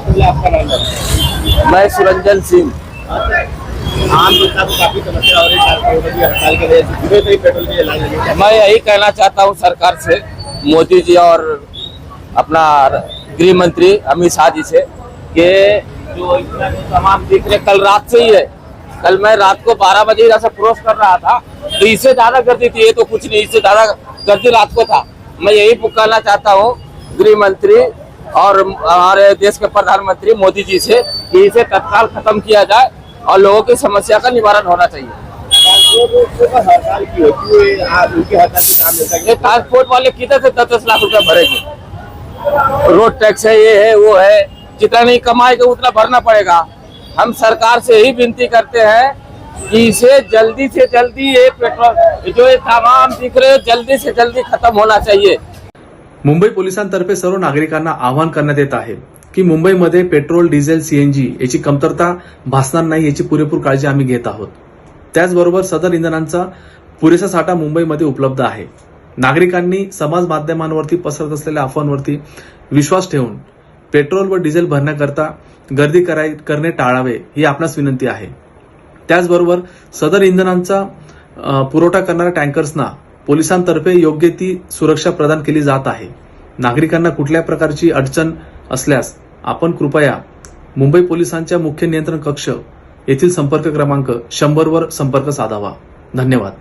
आपका नाम बताइए। मैं सुरंजन सिंह। आम जनता को काफी समस्या हो रही है हड़ताल की वजह से, सुबह से ही पेट्रोल की लाइन लगी है। मैं यही कहना चाहता हूँ सरकार से, मोदी जी और अपना गृह मंत्री अमित शाह जी से, कि जो इतना जो तमाम दिख रहे, कल रात से ही है। कल मैं रात को 12 बजे इधर से क्रॉस कर रहा था, तो इससे ज्यादा गर्दी थी। ये तो कुछ नहीं, इससे ज्यादा गर्दी रात को था। मैं यही कहना चाहता हूँ गृह मंत्री और हमारे देश के प्रधानमंत्री मोदी जी से कि इसे तत्काल खत्म किया जाए और लोगों की समस्या का निवारण होना चाहिए। हड़ताल की होती है, आज उनकी हड़ताल की नाम लेता है। ट्रांसपोर्ट वाले किधर से 10-10 लाख रुपए भरेंगे? रोड टैक्स है, ये है, वो है, जितना नहीं कमाएगा उतना भरना पड़ेगा। हम सरकार से ही विनती करते हैं कि इसे जल्दी से जल्दी ये पेट्रोल जो ये तमाम दिख रहे जल्दी से जल्दी खत्म होना चाहिए। मुंबई पोलिसांतर्फे सर्व नागरिकांना आवाहन करण्यात येत आहे की मुंबईमध्ये पेट्रोल, डिझेल, सीएनजी याची कमतरता भासणार नाही याची पुरेपूर काळजी आम्ही घेत आहोत। त्याचबरोबर सदर इंधनांचा पुरेसा साठा मुंबईमध्ये उपलब्ध आहे। नागरिकांनी समाज माध्यमांवरती पसरत असलेल्या अफवांवरती विश्वास ठेवून पेट्रोल व डिझेल भरण्याकरता गर्दी करणे टाळावे ही आपणास विनंती आहे। त्याचबरोबर सदर इंधनांचा पुरवठा करणाऱ्या टँकर्सना पोलिसांतर्फे योग्य ती सुरक्षा प्रदान केली जात आहे। नागरिकांना कुठल्या प्रकारची अडचण असल्यास आपण कृपया मुंबई पोलिसांच्या मुख्य नियंत्रण कक्ष येथील संपर्क क्रमांक 100 वर संपर्क साधावा। धन्यवाद।